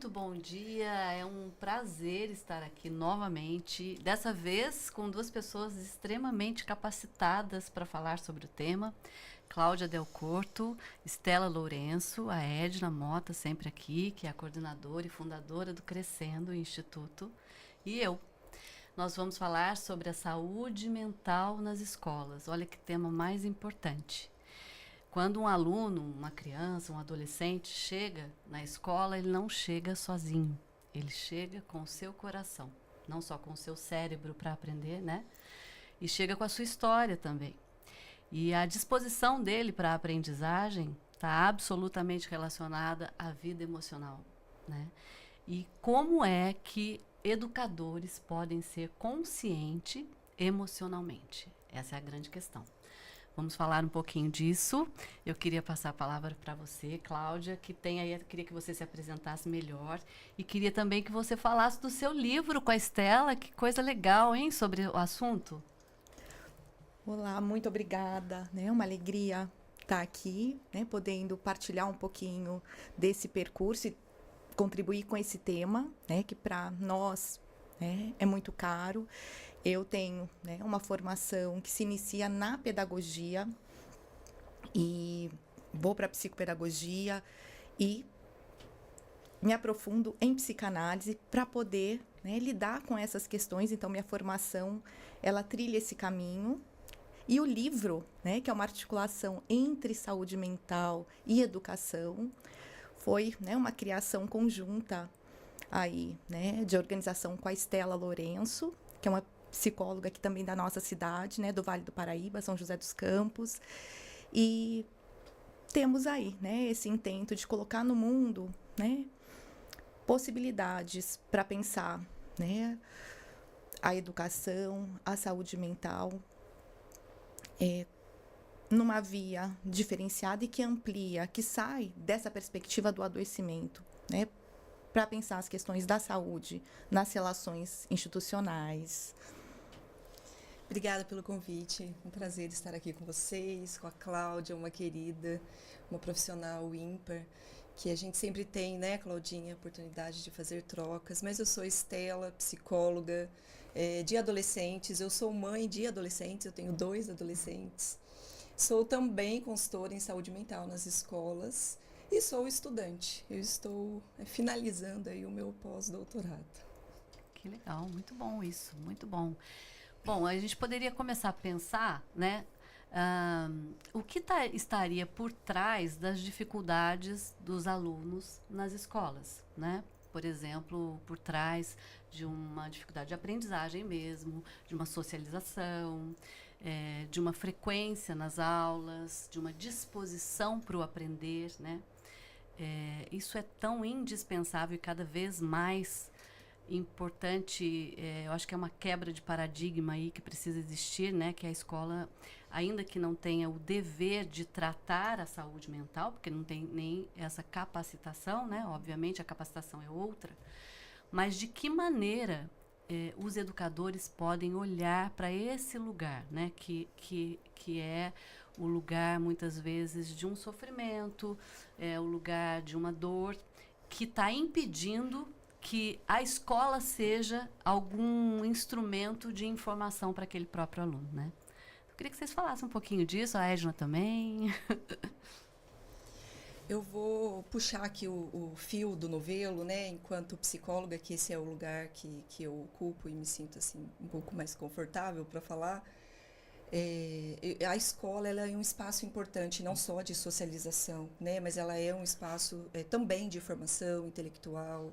Muito bom dia, é um prazer estar aqui novamente, dessa vez com duas pessoas extremamente capacitadas para falar sobre o tema, Cláudia Del Corto, Estela Lourenço, a Edna Mota, sempre aqui, que é a coordenadora e fundadora do Crescendo Instituto, e eu. Nós vamos falar sobre a saúde mental nas escolas. Olha que tema mais importante. Quando um aluno, uma criança, um adolescente chega na escola, ele não chega sozinho. Ele chega com o seu coração, não só com o seu cérebro para aprender, né? E chega com a sua história também. E a disposição dele para a aprendizagem está absolutamente relacionada à vida emocional, né? E como é que educadores podem ser conscientes emocionalmente? Essa é a grande questão. Vamos falar um pouquinho disso. Eu queria passar a palavra para você, Cláudia, que tem aí, eu queria que você se apresentasse melhor e queria também que você falasse do seu livro com a Estela. Que coisa legal, hein, sobre o assunto. Olá, muito obrigada, né? Uma alegria estar aqui, né? Podendo partilhar um pouquinho desse percurso e contribuir com esse tema, né? Que para nós, né, é muito caro. Eu tenho, né, uma formação que se inicia na pedagogia e vou para a psicopedagogia e me aprofundo em psicanálise para poder, né, lidar com essas questões. Então, minha formação, ela trilha esse caminho. E o livro, né, que é uma articulação entre saúde mental e educação, foi, né, uma criação conjunta aí, né, de organização com a Estela Lourenço, que é uma psicóloga aqui também da nossa cidade, né, do Vale do Paraíba, São José dos Campos. E temos aí, né, esse intento de colocar no mundo, né, possibilidades para pensar, né, a educação, a saúde mental, numa via diferenciada e que amplia, que sai dessa perspectiva do adoecimento, né, para pensar as questões da saúde nas relações institucionais. Obrigada pelo convite, um prazer estar aqui com vocês, com a Cláudia, uma querida, uma profissional ímpar, que a gente sempre tem, né, Claudinha, a oportunidade de fazer trocas, mas eu sou Estela, psicóloga de adolescentes, eu sou mãe de adolescentes, eu tenho 2 adolescentes, sou também consultora em saúde mental nas escolas e sou estudante, eu estou finalizando aí o meu pós-doutorado. Que legal, muito bom isso, muito bom. Bom, a gente poderia começar a pensar, né, o que estaria por trás das dificuldades dos alunos nas escolas, né? Por exemplo, por trás de uma dificuldade de aprendizagem mesmo, de uma socialização, de uma frequência nas aulas, de uma disposição para o aprender, né? Isso é tão indispensável e cada vez mais importante, eu acho que é uma quebra de paradigma aí que precisa existir, né? Que a escola, ainda que não tenha o dever de tratar a saúde mental, porque não tem nem essa capacitação, né? Obviamente a capacitação é outra, mas de que maneira os educadores podem olhar para esse lugar, né? Que é o lugar, muitas vezes, de um sofrimento, o lugar de uma dor que está impedindo que a escola seja algum instrumento de informação para aquele próprio aluno, né? Eu queria que vocês falassem um pouquinho disso, a Edna também. Eu vou puxar aqui o fio do novelo, né? Enquanto psicóloga, que esse é o lugar que eu ocupo e me sinto assim um pouco mais confortável para falar. A escola, ela é um espaço importante não só de socialização, né? Mas ela é um espaço também de formação intelectual,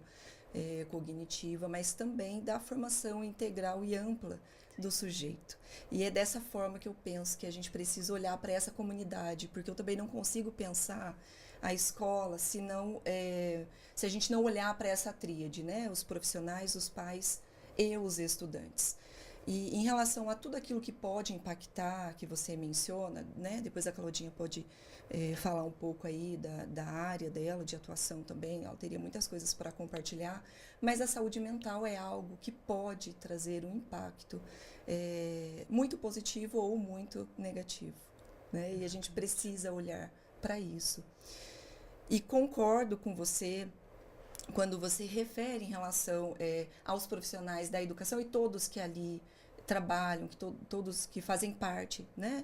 cognitiva, mas também da formação integral e ampla do sujeito. E é dessa forma que eu penso que a gente precisa olhar para essa comunidade, porque eu também não consigo pensar a escola se a gente não olhar para essa tríade, né? Os profissionais, os pais e os estudantes. E em relação a tudo aquilo que pode impactar, que você menciona, né? Depois a Claudinha pode falar um pouco aí da área dela, de atuação também, ela teria muitas coisas para compartilhar, mas a saúde mental é algo que pode trazer um impacto muito positivo ou muito negativo, né? E a gente precisa olhar para isso. E concordo com você quando você refere em relação aos profissionais da educação e todos que ali trabalham, todos que fazem parte, né,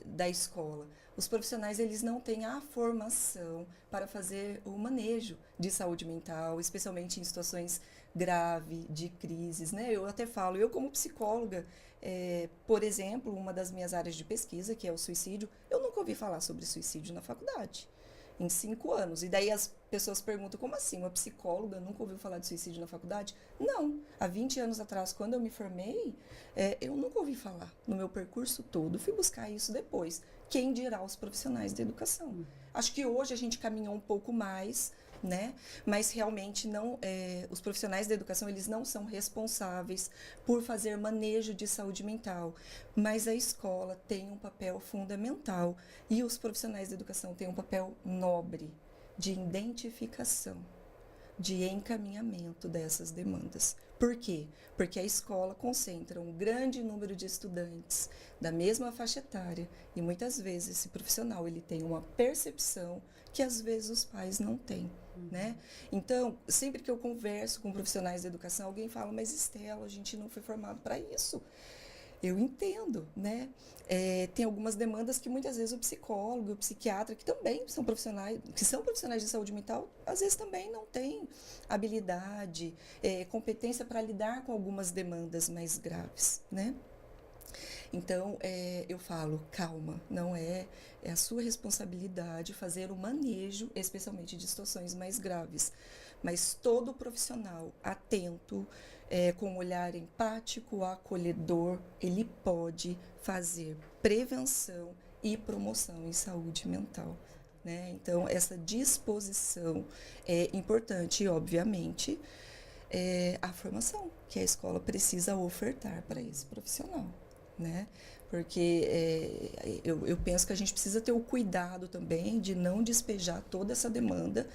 da escola. Os profissionais, eles não têm a formação para fazer o manejo de saúde mental, especialmente em situações graves, de crises, né? Eu até falo, eu como psicóloga, por exemplo, uma das minhas áreas de pesquisa, que é o suicídio, eu nunca ouvi falar sobre suicídio na faculdade, em 5 anos. E daí as pessoas perguntam, como assim, uma psicóloga nunca ouviu falar de suicídio na faculdade? Não, há 20 anos atrás, quando eu me formei, eu nunca ouvi falar no meu percurso todo, fui buscar isso depois. Quem dirá os profissionais da educação? Acho que hoje a gente caminhou um pouco mais, né? Mas realmente não, os profissionais da educação, eles não são responsáveis por fazer manejo de saúde mental, mas a escola tem um papel fundamental e os profissionais da educação têm um papel nobre de identificação, de encaminhamento dessas demandas. Por quê? Porque a escola concentra um grande número de estudantes da mesma faixa etária e muitas vezes esse profissional ele tem uma percepção que às vezes os pais não têm, né? Então, sempre que eu converso com profissionais da educação, alguém fala, mas Estela, a gente não foi formado para isso. Eu entendo, né? Tem algumas demandas que muitas vezes o psicólogo, o psiquiatra, que também são profissionais de saúde mental, às vezes também não têm habilidade, competência para lidar com algumas demandas mais graves, né? Então, eu falo, calma, não é a sua responsabilidade fazer o manejo, especialmente de situações mais graves. Mas todo profissional atento, com um olhar empático, acolhedor, ele pode fazer prevenção e promoção em saúde mental, né? Então, essa disposição é importante e, obviamente, a formação que a escola precisa ofertar para esse profissional, né? Porque eu penso que a gente precisa ter o cuidado também de não despejar toda essa demanda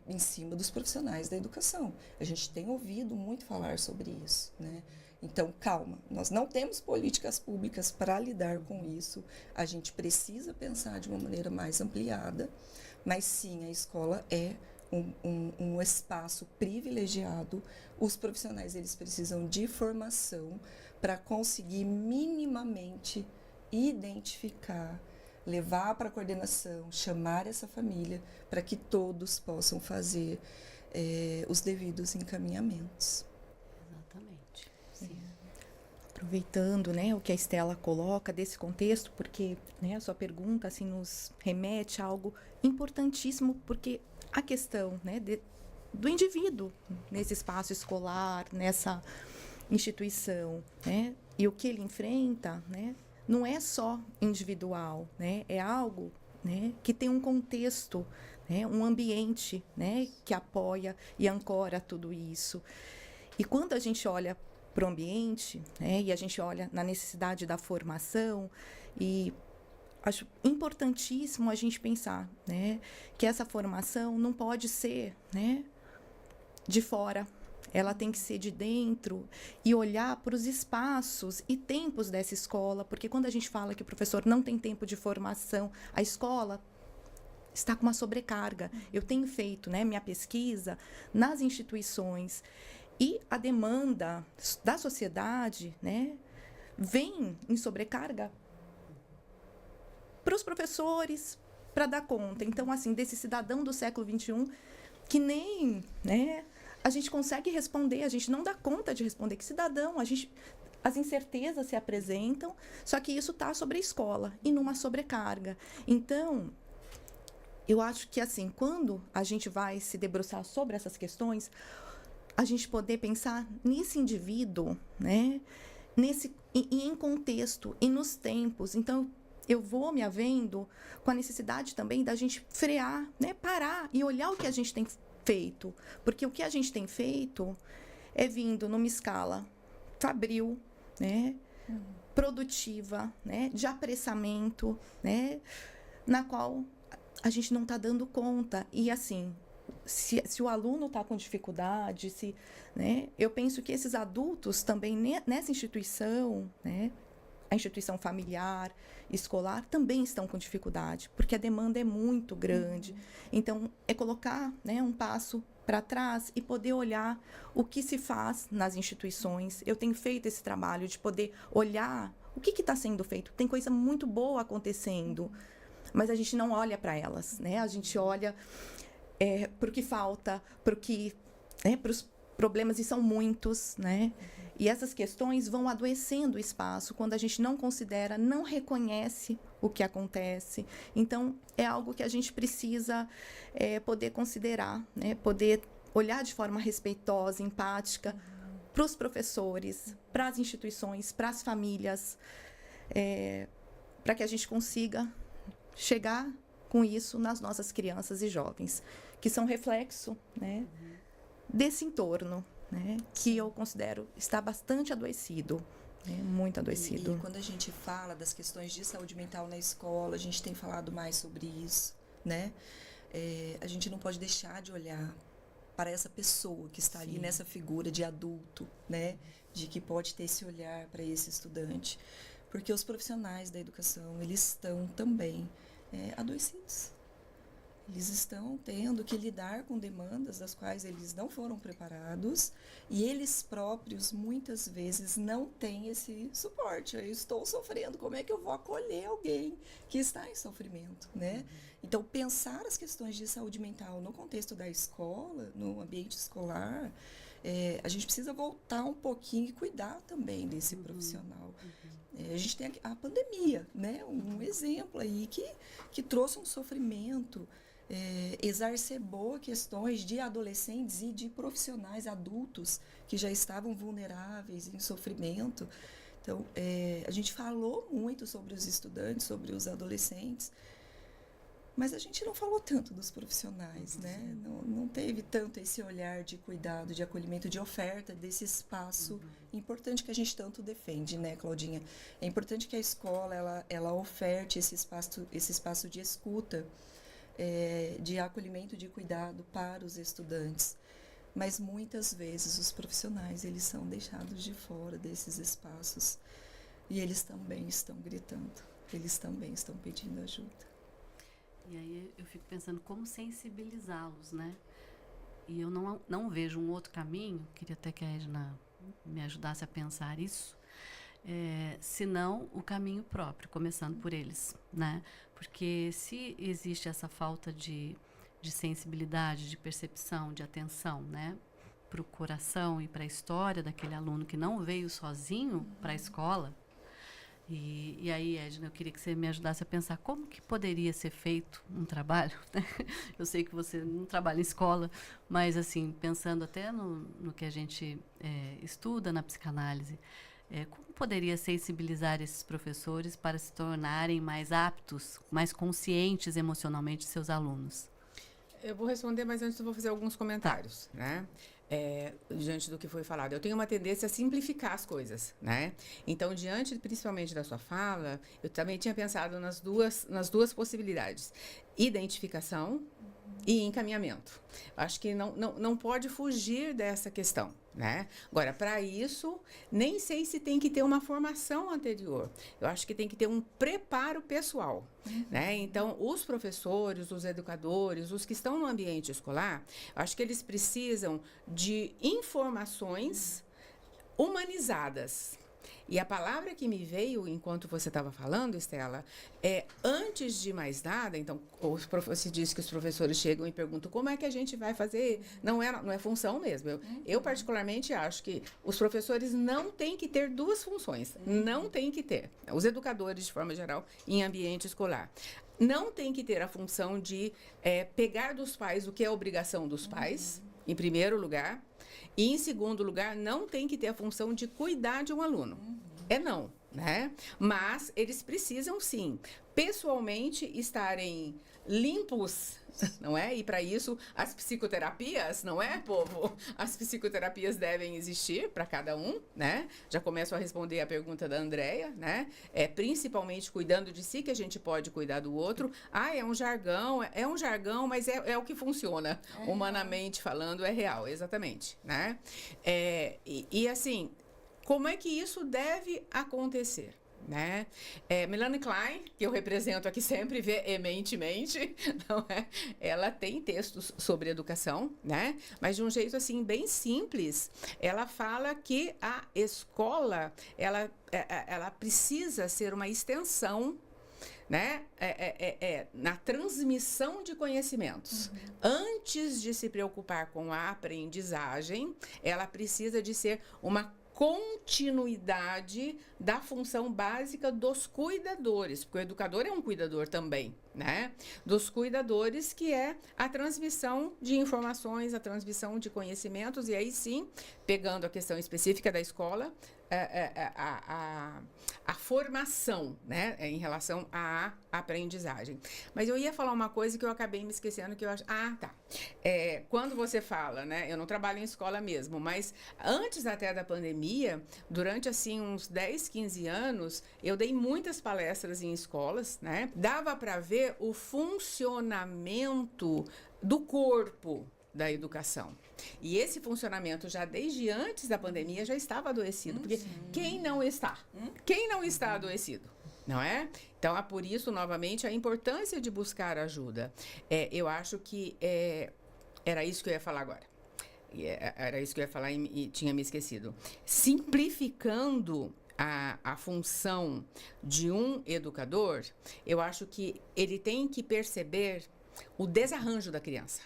em cima dos profissionais da educação. A gente tem ouvido muito falar sobre isso, né? Então, calma, nós não temos políticas públicas para lidar com isso, a gente precisa pensar de uma maneira mais ampliada, mas sim, a escola é um espaço privilegiado, os profissionais eles precisam de formação para conseguir minimamente identificar, levar para a coordenação, chamar essa família para que todos possam fazer os devidos encaminhamentos. Exatamente. Sim. Aproveitando, né, o que a Estela coloca desse contexto, porque, né, a sua pergunta assim, nos remete a algo importantíssimo, porque a questão, né, do indivíduo nesse espaço escolar, nessa instituição, né, e o que ele enfrenta, né, não é só individual, né, é algo, né, que tem um contexto, né, um ambiente, né, que apoia e ancora tudo isso. E quando a gente olha para o ambiente, né, e a gente olha na necessidade da formação, e acho importantíssimo a gente pensar, né, que essa formação não pode ser, né, de fora, ela tem que ser de dentro e olhar para os espaços e tempos dessa escola, porque quando a gente fala que o professor não tem tempo de formação, a escola está com uma sobrecarga. Eu tenho feito, né, minha pesquisa nas instituições e a demanda da sociedade, né, vem em sobrecarga para os professores, para dar conta. Então, assim, desse cidadão do século XXI, que nem, né, a gente consegue responder, a gente não dá conta de responder. Que cidadão, as incertezas se apresentam, só que isso está sobre a escola e numa sobrecarga. Então, eu acho que, assim, quando a gente vai se debruçar sobre essas questões, a gente poder pensar nesse indivíduo, né, em contexto e nos tempos. Então, eu vou me havendo com a necessidade também da gente frear, né, parar e olhar o que a gente tem feito. Porque o que a gente tem feito é vindo numa escala fabril, né, produtiva, né, de apressamento, né, na qual a gente não está dando conta. E, assim, se o aluno está com dificuldade, né, eu penso que esses adultos também nessa instituição, né, a instituição familiar, escolar, também estão com dificuldade, porque a demanda é muito grande. Então, é colocar, né, um passo para trás e poder olhar o que se faz nas instituições. Eu tenho feito esse trabalho de poder olhar o que está sendo feito. Tem coisa muito boa acontecendo, mas a gente não olha para elas, né? A gente olha para o que falta, para os problemas, e são muitos, né? E essas questões vão adoecendo o espaço quando a gente não considera, não reconhece o que acontece. Então, é algo que a gente precisa poder considerar, né? Poder olhar de forma respeitosa, empática, para os professores, para as instituições, para as famílias, para que a gente consiga chegar com isso nas nossas crianças e jovens, que são reflexo, né, desse entorno, né, que eu considero estar bastante adoecido, né, muito adoecido. E quando a gente fala das questões de saúde mental na escola, a gente tem falado mais sobre isso, né? A gente não pode deixar de olhar para essa pessoa que está ali nessa figura de adulto, né, de que pode ter esse olhar para esse estudante, porque os profissionais da educação, eles estão também adoecidos. Eles estão tendo que lidar com demandas das quais eles não foram preparados e eles próprios, muitas vezes, não têm esse suporte. Eu estou sofrendo, como é que eu vou acolher alguém que está em sofrimento, né? Então, pensar as questões de saúde mental no contexto da escola, no ambiente escolar, a gente precisa voltar um pouquinho e cuidar também desse profissional. A gente tem a pandemia, né? Um exemplo aí que trouxe um sofrimento, exacerbou questões de adolescentes e de profissionais adultos que já estavam vulneráveis, em sofrimento. Então, a gente falou muito sobre os estudantes, sobre os adolescentes, mas a gente não falou tanto dos profissionais, né? Não teve tanto esse olhar de cuidado, de acolhimento, de oferta desse espaço importante que a gente tanto defende, né, Claudinha? É importante que a escola ela oferte esse espaço de escuta, de acolhimento, de cuidado para os estudantes. Mas muitas vezes os profissionais, eles são deixados de fora desses espaços e eles também estão gritando, eles também estão pedindo ajuda. E aí eu fico pensando como sensibilizá-los, né? E eu não vejo um outro caminho, queria até que a Edna me ajudasse a pensar isso, senão o caminho próprio, começando por eles, né? Porque se existe essa falta de sensibilidade, de percepção, de atenção, né? Para o coração e para a história daquele aluno que não veio sozinho para a escola. E aí, Edna, eu queria que você me ajudasse a pensar como que poderia ser feito um trabalho, né? Eu sei que você não trabalha em escola, mas, assim, pensando até no que a gente estuda na psicanálise, como poderia sensibilizar esses professores para se tornarem mais aptos, mais conscientes emocionalmente de seus alunos? Eu vou responder, mas antes eu vou fazer alguns comentários, né? Diante do que foi falado. Eu tenho uma tendência a simplificar as coisas, né? Então, diante principalmente da sua fala, eu também tinha pensado nas duas possibilidades. Identificação e encaminhamento. Acho que não pode fugir dessa questão, né? Agora, para isso, nem sei se tem que ter uma formação anterior. Eu acho que tem que ter um preparo pessoal, né? Então, os professores, os educadores, os que estão no ambiente escolar, acho que eles precisam de informações humanizadas. E a palavra que me veio enquanto você estava falando, Estela, antes de mais nada, então, você disse que os professores chegam e perguntam como é que a gente vai fazer, não é função mesmo. Eu particularmente acho que os professores não têm que ter duas funções, não tem que ter. Os educadores, de forma geral, em ambiente escolar. Não tem que ter a função de pegar dos pais o que é obrigação dos pais, em primeiro lugar. E, em segundo lugar, não tem que ter a função de cuidar de um aluno. Não, né? Mas eles precisam, sim, pessoalmente estarem limpos, não é? E, para isso, as psicoterapias, não é, povo? As psicoterapias devem existir para cada um, né? Já começo a responder a pergunta da Andréia, né? Principalmente cuidando de si que a gente pode cuidar do outro. É um jargão, mas é o que funciona. Humanamente falando, é real, exatamente, né? E assim, como é que isso deve acontecer? né? Melanie Klein, que eu represento aqui sempre veementemente, não é? Ela tem textos sobre educação, né? Mas de um jeito assim bem simples. Ela fala que a escola ela precisa ser uma extensão, né? Na transmissão de conhecimentos. Antes de se preocupar com a aprendizagem, ela precisa de ser uma continuidade da função básica dos cuidadores, porque o educador é um cuidador também, né? Dos cuidadores, que é a transmissão de informações, a transmissão de conhecimentos, e aí sim, pegando a questão específica da escola, a formação, né, em relação à aprendizagem. Mas eu ia falar uma coisa que eu acabei me esquecendo, que eu acho... tá. Quando você fala, né, eu não trabalho em escola mesmo, mas antes até da pandemia, durante, assim, uns 10, 15 anos, eu dei muitas palestras em escolas, né, dava para ver o funcionamento do corpo da educação. E esse funcionamento, já desde antes da pandemia, já estava adoecido. Porque quem não está? Quem não está adoecido? Não é? Então, é por isso, novamente, a importância de buscar ajuda. Eu acho que era isso que eu ia falar agora. Era isso que eu ia falar e tinha me esquecido. Simplificando a função de um educador, eu acho que ele tem que perceber o desarranjo da criança.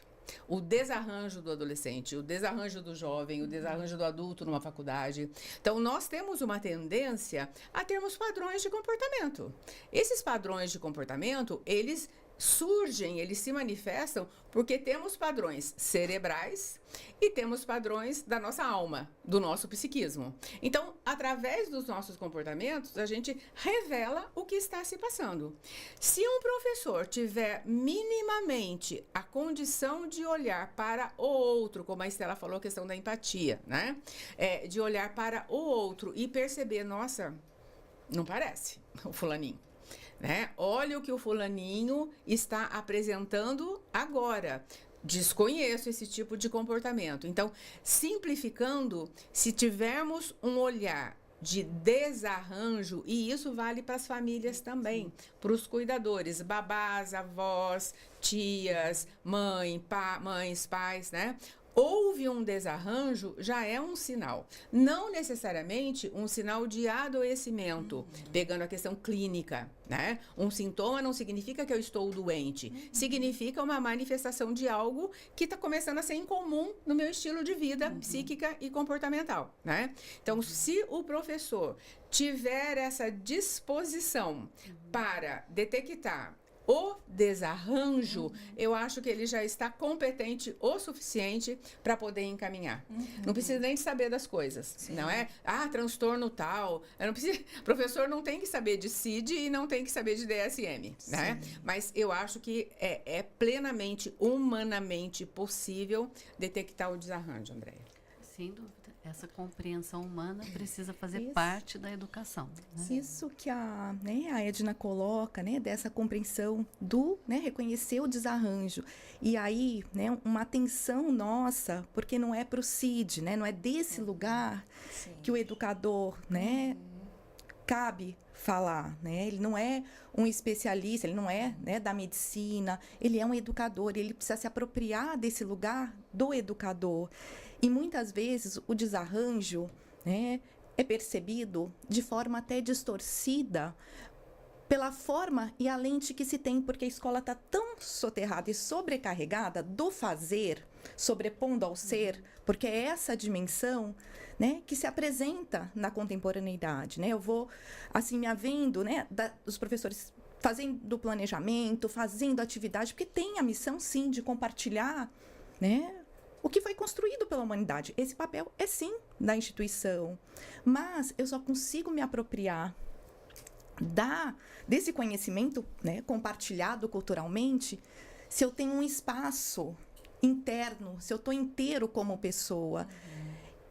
O desarranjo do adolescente, o desarranjo do jovem, o desarranjo do adulto numa faculdade. Então, nós temos uma tendência a termos padrões de comportamento. Esses padrões de comportamento, eles surgem, eles se manifestam porque temos padrões cerebrais e temos padrões da nossa alma, do nosso psiquismo. Então, através dos nossos comportamentos, a gente revela o que está se passando. Se um professor tiver minimamente a condição de olhar para o outro, como a Estela falou, a questão da empatia, né? De olhar para o outro e perceber, nossa, não parece o fulaninho. Né? Olha o que o fulaninho está apresentando agora. Desconheço esse tipo de comportamento. Então, simplificando, se tivermos um olhar de desarranjo, e isso vale para as famílias também, para os cuidadores, babás, avós, tias, mães, pais, né? Houve um desarranjo, já é um sinal. Não necessariamente um sinal de adoecimento, pegando a questão clínica, né? Um sintoma não significa que eu estou doente. Significa uma manifestação de algo que está começando a ser incomum no meu estilo de vida psíquica e comportamental, né? Então, se o professor tiver essa disposição para detectar o desarranjo, eu acho que ele já está competente o suficiente para poder encaminhar. Não precisa nem saber das coisas, não é? Transtorno tal. O professor não tem que saber de CID e não tem que saber de DSM, né? Mas eu acho que é plenamente, humanamente possível detectar o desarranjo, Andréia. Sem dúvida. Essa compreensão humana precisa fazer parte da educação. Né? Isso que a Edna coloca, né, dessa compreensão do, né, reconhecer o desarranjo. E aí, né, uma atenção nossa, porque não é para o CID, né, não é desse lugar que o educador, né, cabe falar, né? Ele não é um especialista, ele não é, né, da medicina, ele é um educador, ele precisa se apropriar desse lugar do educador. E muitas vezes o desarranjo, né, é percebido de forma até distorcida pela forma e a lente que se tem, porque a escola está tão soterrada e sobrecarregada do fazer, sobrepondo ao ser, porque é essa dimensão, né, que se apresenta na contemporaneidade, né? Eu vou, assim, me havendo, né, dos professores fazendo planejamento, fazendo atividade, porque tem a missão, sim, de compartilhar, né, o que foi construído pela humanidade. Esse papel é, sim, da instituição. Mas eu só consigo me apropriar desse conhecimento, né, compartilhado culturalmente, se eu tenho um espaço interno, se eu estou inteiro como pessoa.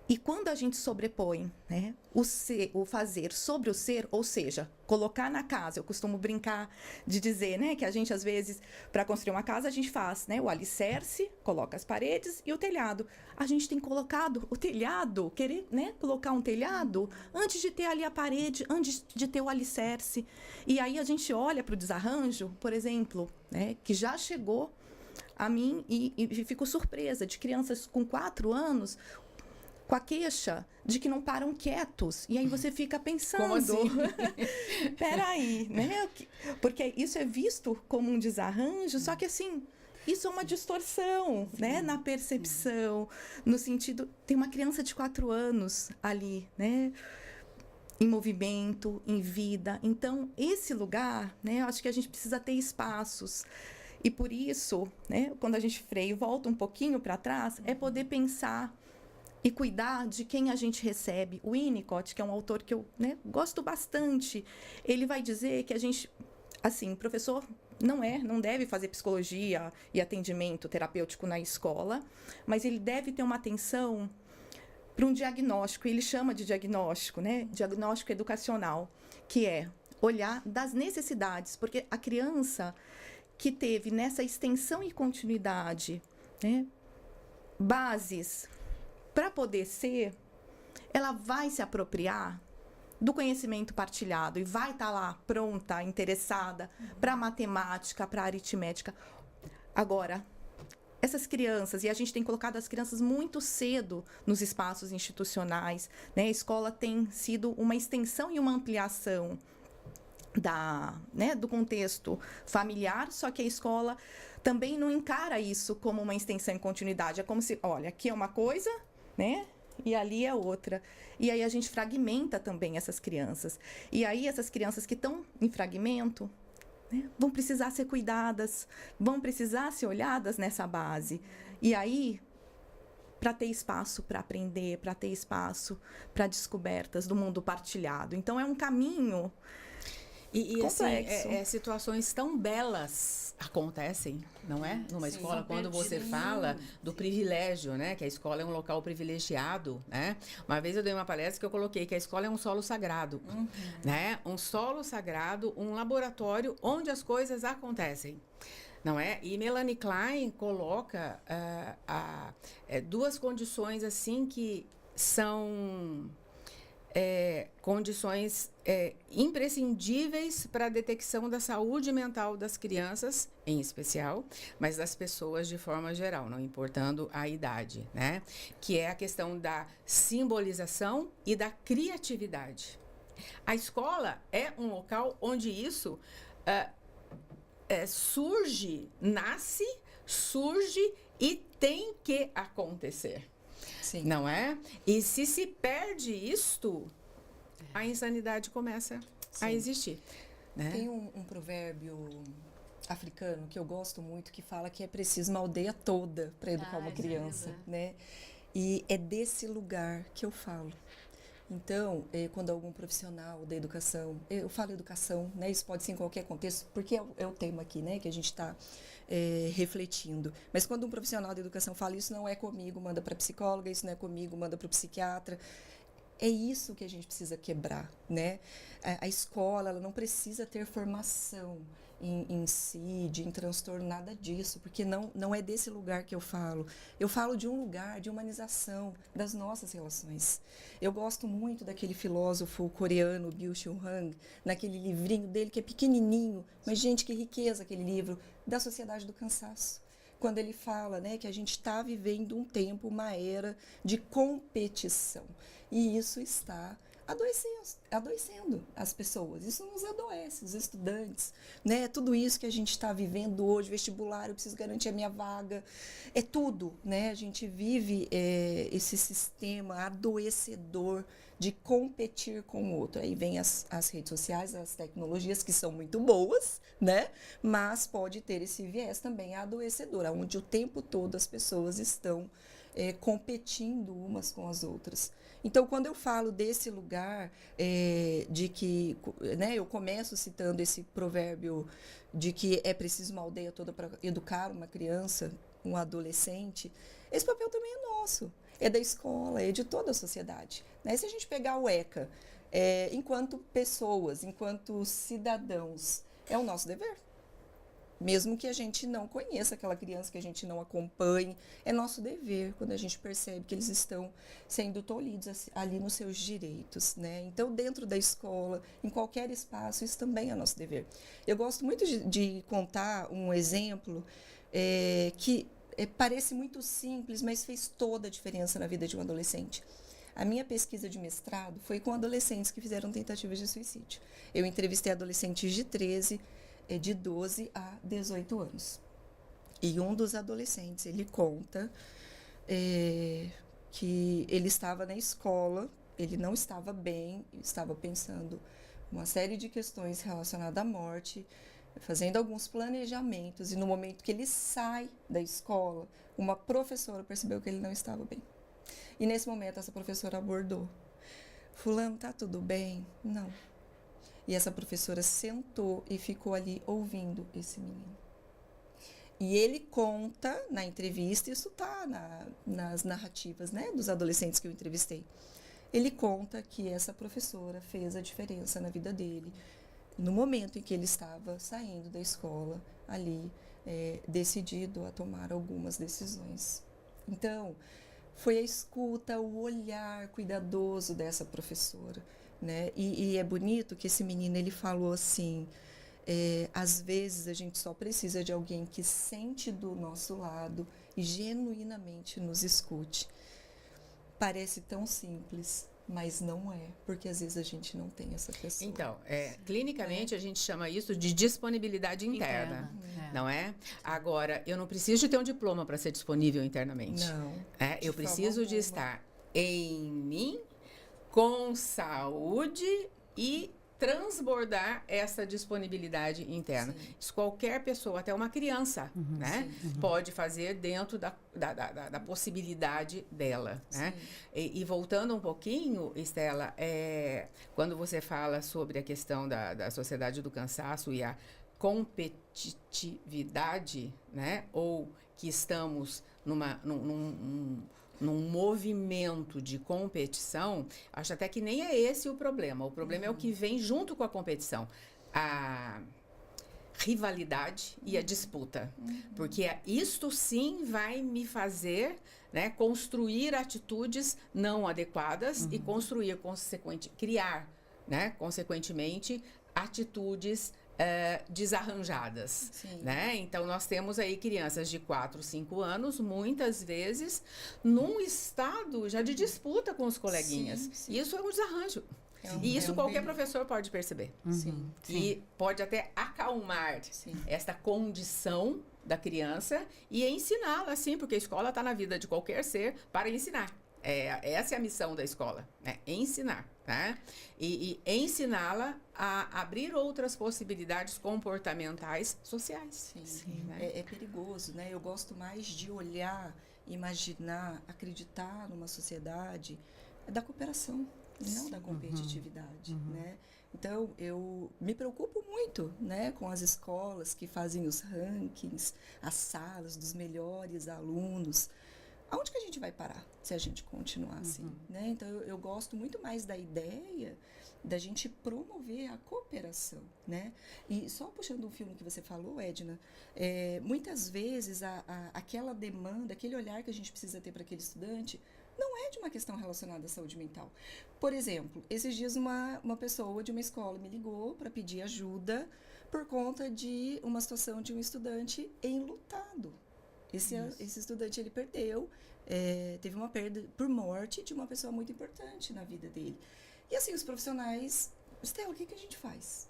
E quando a gente sobrepõe, né, o fazer sobre o ser, ou seja, colocar na casa, eu costumo brincar de dizer, né, que a gente às vezes, para construir uma casa, a gente faz, né, o alicerce, coloca as paredes e o telhado. A gente tem colocado o telhado, querer, né, colocar um telhado antes de ter ali a parede, antes de ter o alicerce. E aí a gente olha para o desarranjo, por exemplo, né, que já chegou a mim e fico surpresa de crianças com 4 anos com a queixa de que não param quietos. E aí você fica pensando... Como assim? Peraí, né? Porque isso é visto como um desarranjo, só que assim, isso é uma distorção, né? Na percepção, no sentido... Tem uma criança de 4 anos ali, né? Em movimento, em vida. Então, esse lugar, né? Eu acho que a gente precisa ter espaços. E por isso, né? Quando a gente freia e volta um pouquinho para trás, é poder pensar e cuidar de quem a gente recebe. O Winnicott, que é um autor que eu, né, gosto bastante, ele vai dizer que a gente, assim, o professor não deve fazer psicologia e atendimento terapêutico na escola, mas ele deve ter uma atenção para um diagnóstico, ele chama de diagnóstico, né, diagnóstico educacional, que é olhar das necessidades, porque a criança que teve nessa extensão e continuidade, né, bases para poder ser, ela vai se apropriar do conhecimento partilhado e vai estar lá pronta, interessada para matemática, para aritmética. Agora, essas crianças, e a gente tem colocado as crianças muito cedo nos espaços institucionais, né? A escola tem sido uma extensão e uma ampliação do contexto familiar, só que a escola também não encara isso como uma extensão e continuidade. É como se, olha, aqui é uma coisa, né? E ali é outra. E aí a gente fragmenta também essas crianças. E aí essas crianças que estão em fragmento, né, vão precisar ser cuidadas, vão precisar ser olhadas nessa base. E aí, para ter espaço para aprender, para ter espaço para descobertas do mundo partilhado. Então é um caminho E assim, complexo. situações tão belas acontecem, não é? Numa Sim. escola, quando você fala do privilégio, né? Que a escola é um local privilegiado, né? Uma vez eu dei uma palestra que eu coloquei que a escola é um solo sagrado, né? Um solo sagrado, um laboratório onde as coisas acontecem. Não é? E Melanie Klein coloca duas condições assim que são condições imprescindíveis para a detecção da saúde mental das crianças, em especial, mas das pessoas de forma geral, não importando a idade, né? Que é a questão da simbolização e da criatividade. A escola é um local onde isso nasce, surge e tem que acontecer. Sim. Não é? E se perde isto, a insanidade começa a existir. Né? Tem um provérbio africano que eu gosto muito que fala que é preciso uma aldeia toda para educar uma criança, né? E é desse lugar que eu falo. Então, quando algum profissional da educação, eu falo educação, né? Isso pode ser em qualquer contexto, porque é o tema aqui, né? Que a gente está refletindo. Mas quando um profissional da educação fala isso não é comigo, manda para a psicóloga, isso não é comigo, manda para o psiquiatra. É isso que a gente precisa quebrar, né? A escola, ela não precisa ter formação em CID, em transtorno, nada disso, porque não é desse lugar que eu falo. Eu falo de um lugar de humanização das nossas relações. Eu gosto muito daquele filósofo coreano, Byung-Chul Han, naquele livrinho dele que é pequenininho, mas, gente, que riqueza aquele livro, da Sociedade do Cansaço. Quando ele fala, né, que a gente está vivendo um tempo, uma era de competição. E isso está adoecendo as pessoas. Isso nos adoece, os estudantes. Né? Tudo isso que a gente está vivendo hoje, vestibular, eu preciso garantir a minha vaga. É tudo. Né? A gente vive esse sistema adoecedor de competir com o outro. Aí vem as redes sociais, as tecnologias, que são muito boas, né? Mas pode ter esse viés também adoecedor, onde o tempo todo as pessoas estão competindo umas com as outras. Então, quando eu falo desse lugar de que, né, eu começo citando esse provérbio de que é preciso uma aldeia toda para educar uma criança, um adolescente, esse papel também é nosso. é da escola, é de toda a sociedade. Né? Se a gente pegar o ECA, enquanto pessoas, enquanto cidadãos, é o nosso dever. Mesmo que a gente não conheça aquela criança, que a gente não acompanhe, é nosso dever quando a gente percebe que eles estão sendo tolhidos ali nos seus direitos, né? Então, dentro da escola, em qualquer espaço, isso também é nosso dever. Eu gosto muito de contar um exemplo que parece muito simples, mas fez toda a diferença na vida de um adolescente. A minha pesquisa de mestrado foi com adolescentes que fizeram tentativas de suicídio. Eu entrevistei adolescentes de 12 a 18 anos. E um dos adolescentes, ele conta que ele estava na escola, ele não estava bem, estava pensando uma série de questões relacionadas à morte, fazendo alguns planejamentos, e no momento que ele sai da escola, uma professora percebeu que ele não estava bem. E nesse momento essa professora abordou. Fulano, tá tudo bem? Não. E essa professora sentou e ficou ali ouvindo esse menino. E ele conta na entrevista, isso está nas narrativas, né, dos adolescentes que eu entrevistei. Ele conta que essa professora fez a diferença na vida dele, no momento em que ele estava saindo da escola, ali, decidido a tomar algumas decisões. Então, foi a escuta, o olhar cuidadoso dessa professora. Né? E é bonito que esse menino, ele falou assim, às vezes a gente só precisa de alguém que sente do nosso lado e genuinamente nos escute. Parece tão simples, mas não é, porque às vezes a gente não tem essa pessoa. Então, clinicamente a gente chama isso de disponibilidade interna. Não é? Agora, eu não preciso de ter um diploma para ser disponível internamente. Não. Eu preciso de estar em mim, com saúde e transbordar essa disponibilidade interna. Sim. Isso qualquer pessoa, até uma criança, né? Sim. Pode fazer dentro da possibilidade dela, né? E voltando um pouquinho, Estela, quando você fala sobre a questão da sociedade do cansaço e a competitividade, né? Ou que estamos num movimento de competição, acho até que nem é esse o problema. O problema é o que vem junto com a competição. A rivalidade e a disputa. Porque isto sim vai me fazer, né, construir atitudes não adequadas e criar, né, consequentemente, atitudes desarranjadas, né? Então, nós temos aí crianças de 4, 5 anos, muitas vezes, num estado já de disputa com os coleguinhas. Sim. Isso é um desarranjo. E isso qualquer professor pode perceber. Sim. E pode até acalmar esta condição da criança e ensiná-la, sim, porque a escola está na vida de qualquer ser para ensinar. Essa é a missão da escola, né? Ensinar, tá? E ensiná-la a abrir outras possibilidades comportamentais sociais. Sim. Né? É perigoso, né? Eu gosto mais de olhar, imaginar, acreditar numa sociedade da cooperação, não da competitividade, né? Então, eu me preocupo muito, né, com as escolas que fazem os rankings, as salas dos melhores alunos. Aonde que a gente vai parar se a gente continuar assim? Né? Então, eu gosto muito mais da ideia da gente promover a cooperação. Né? E só puxando um filme que você falou, Edna, muitas vezes aquela demanda, aquele olhar que a gente precisa ter para aquele estudante não é de uma questão relacionada à saúde mental. Por exemplo, esses dias uma pessoa de uma escola me ligou para pedir ajuda por conta de uma situação de um estudante enlutado. Esse estudante, ele perdeu, teve uma perda por morte de uma pessoa muito importante na vida dele. E assim, os profissionais, Estela, o que a gente faz?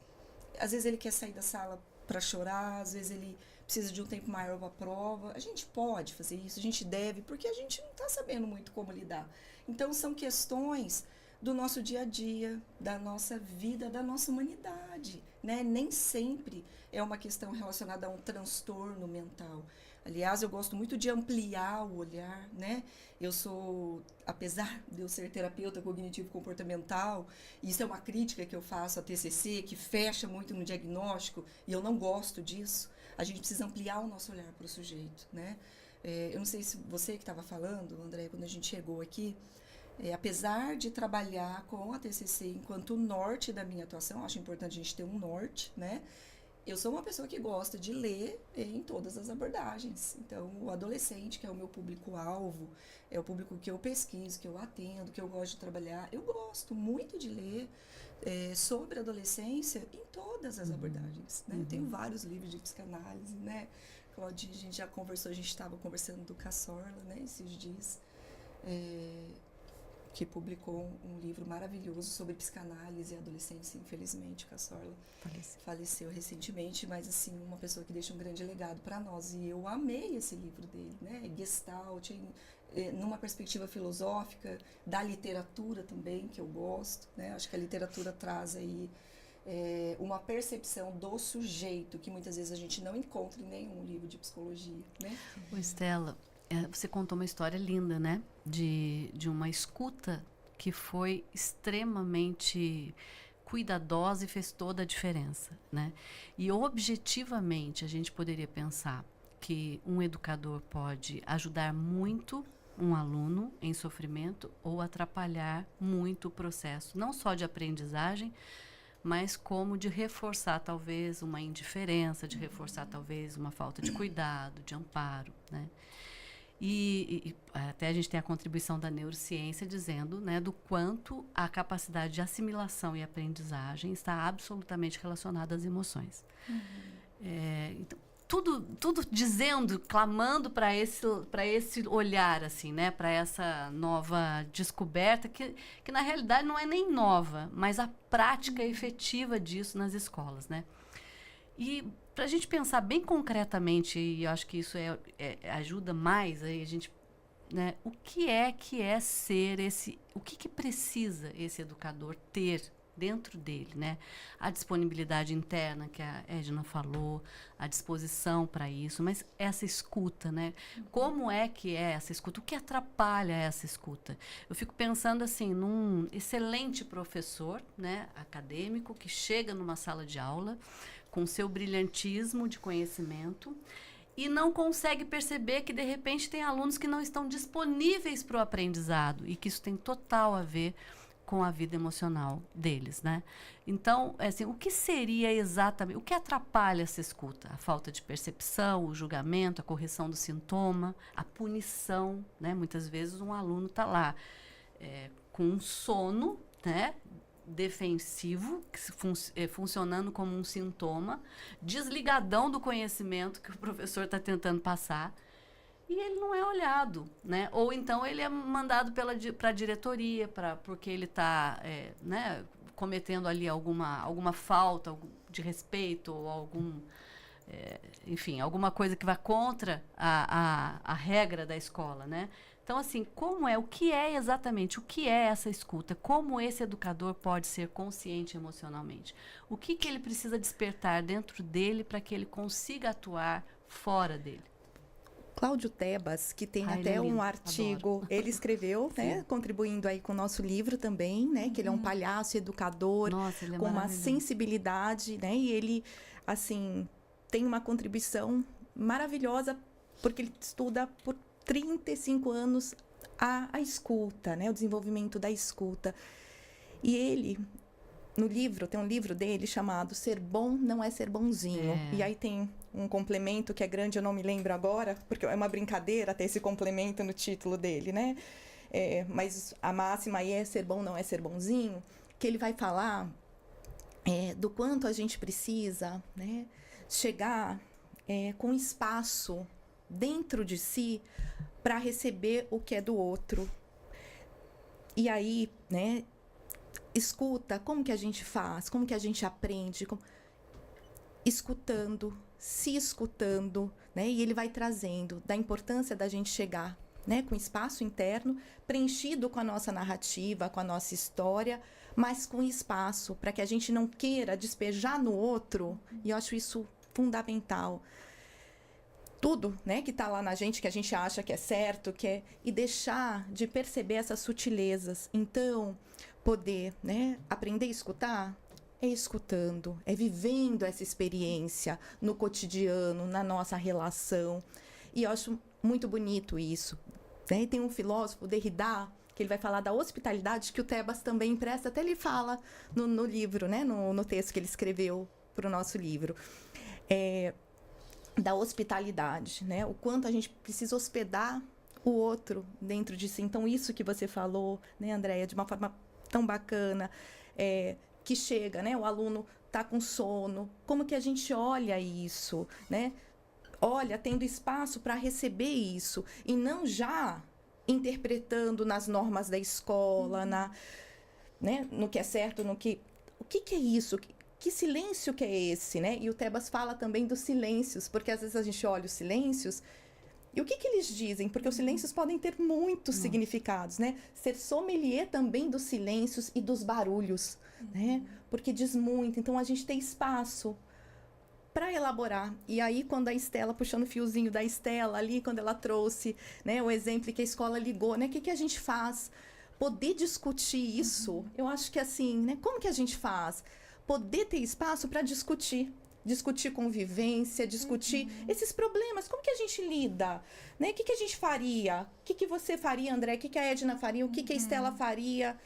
Às vezes ele quer sair da sala para chorar, às vezes ele precisa de um tempo maior para a prova. A gente pode fazer isso, a gente deve, porque a gente não está sabendo muito como lidar. Então, são questões do nosso dia a dia, da nossa vida, da nossa humanidade, né? Nem sempre é uma questão relacionada a um transtorno mental. Aliás, eu gosto muito de ampliar o olhar, né? Apesar de eu ser terapeuta cognitivo-comportamental, isso é uma crítica que eu faço à TCC, que fecha muito no diagnóstico, e eu não gosto disso. A gente precisa ampliar o nosso olhar para o sujeito, né? Eu não sei se você que estava falando, André, quando a gente chegou aqui, apesar de trabalhar com a TCC enquanto norte da minha atuação, acho importante a gente ter um norte, né? Eu sou uma pessoa que gosta de ler em todas as abordagens. Então, o adolescente, que é o meu público-alvo, é o público que eu pesquiso, que eu atendo, que eu gosto de trabalhar. Eu gosto muito de ler sobre adolescência em todas as abordagens, né? Eu tenho vários livros de psicanálise, né? Claudinha, a gente já conversou, a gente estava conversando do Cassorla, né? Esses dias. Que publicou um livro maravilhoso sobre psicanálise e adolescência. Infelizmente, Cassorla faleceu recentemente, mas assim, uma pessoa que deixa um grande legado para nós. E eu amei esse livro dele, né? Gestalt, numa perspectiva filosófica, da literatura também, que eu gosto, né? Acho que a literatura traz aí uma percepção do sujeito que muitas vezes a gente não encontra em nenhum livro de psicologia, né? Ô, Estela, você contou uma história linda, né? De uma escuta que foi extremamente cuidadosa e fez toda a diferença, né? E objetivamente a gente poderia pensar que um educador pode ajudar muito um aluno em sofrimento ou atrapalhar muito o processo, não só de aprendizagem, mas como de reforçar talvez uma indiferença, de reforçar talvez uma falta de cuidado, de amparo, né? E até a gente tem a contribuição da neurociência dizendo, né, do quanto a capacidade de assimilação e aprendizagem está absolutamente relacionada às emoções. Então, tudo dizendo, clamando para esse olhar, assim, né, para essa nova descoberta, que na realidade não é nem nova, mas a prática efetiva disso nas escolas, né? E para a gente pensar bem concretamente, e eu acho que isso ajuda mais aí a gente, né, o que é ser o que precisa esse educador ter dentro dele, né? A disponibilidade interna que a Edna falou, a disposição para isso, mas essa escuta, né? Como é que é essa escuta? O que atrapalha essa escuta? Eu fico pensando assim, num excelente professor, né, acadêmico, que chega numa sala de aula com seu brilhantismo de conhecimento e não consegue perceber que, de repente, tem alunos que não estão disponíveis para o aprendizado e que isso tem total a ver com a vida emocional deles, né? Então, assim, o que seria exatamente, o que atrapalha essa escuta? A falta de percepção, o julgamento, a correção do sintoma, a punição, né? Muitas vezes um aluno está lá com um sono, né, defensivo, funcionando como um sintoma, desligadão do conhecimento que o professor está tentando passar, e ele não é olhado, né? Ou então ele é mandado para a diretoria, porque ele está né, cometendo ali alguma falta de respeito, ou enfim, alguma coisa que vá contra a regra da escola, né? Então, assim, o que é exatamente, o que é essa escuta? Como esse educador pode ser consciente emocionalmente? O que ele precisa despertar dentro dele para que ele consiga atuar fora dele? Cláudio Tebas, que tem até um artigo, adoro. Ele escreveu, né, contribuindo aí com o nosso livro também, né, que ele é um palhaço educador, nossa, ele é com uma sensibilidade, né, e ele, assim, tem uma contribuição maravilhosa, porque ele estuda por 35 anos a escuta, né, o desenvolvimento da escuta. E ele, no livro, tem um livro dele chamado Ser Bom Não É Ser Bonzinho. E aí tem um complemento que é grande, eu não me lembro agora, porque é uma brincadeira ter esse complemento no título dele, né? Mas a máxima aí é ser bom não é ser bonzinho, que ele vai falar do quanto a gente precisa, né, chegar com espaço dentro de si para receber o que é do outro. E aí, né, escuta, como que a gente faz? Como que a gente aprende? Escutando, se escutando, né? E ele vai trazendo da importância da gente chegar, né, com espaço interno, preenchido com a nossa narrativa, com a nossa história, mas com espaço para que a gente não queira despejar no outro. E eu acho isso fundamental. Tudo, né, que está lá na gente, que a gente acha que é certo, e deixar de perceber essas sutilezas. Então, poder, né, aprender a escutar é escutando, é vivendo essa experiência no cotidiano, na nossa relação. E eu acho muito bonito isso. Né? E tem um filósofo, Derrida, que ele vai falar da hospitalidade, que o Tebas também empresta, até ele fala no livro, né? no texto que ele escreveu para o nosso livro. Da hospitalidade, né? O quanto a gente precisa hospedar o outro dentro de si. Então, isso que você falou, né, Andréia, de uma forma tão bacana, que chega, né? O aluno está com sono. Como que a gente olha isso, né? Olha, tendo espaço para receber isso e não já interpretando nas normas da escola, né? No que é certo, no que... O que é isso? Que silêncio que é esse, né? E o Tebas fala também dos silêncios, porque às vezes a gente olha os silêncios e o que eles dizem? Porque os silêncios podem ter muitos significados, né? Ser sommelier também dos silêncios e dos barulhos, né? Porque diz muito. Então, a gente tem espaço para elaborar. E aí, quando a Estela, puxando o fiozinho da Estela ali, quando ela trouxe, né, o exemplo que a escola ligou, né? O que a gente faz? Poder discutir isso, eu acho que assim, né? Como que a gente faz? Poder ter espaço para discutir convivência, discutir esses problemas, como que a gente lida, né? O que a gente faria? O que você faria, André? O que a Edna faria? O que a Estela faria?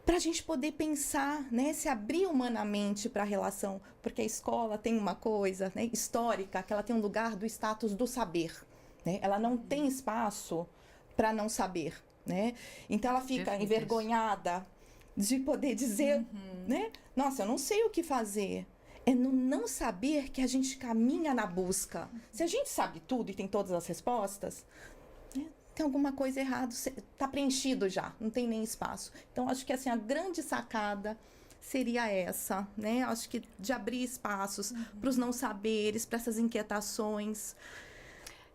Para a gente poder pensar, né? Se abrir humanamente para a relação, porque a escola tem uma coisa, né, histórica, que ela tem um lugar do status do saber, né? Ela não tem espaço para não saber, né? Então ela fica envergonhada de poder dizer, né? Nossa, eu não sei o que fazer. É no não saber que a gente caminha na busca. Se a gente sabe tudo e tem todas as respostas, né, tem alguma coisa errada, está preenchido já, não tem nem espaço. Então, acho que assim, a grande sacada seria essa, né? Acho que de abrir espaços para os não saberes, para essas inquietações.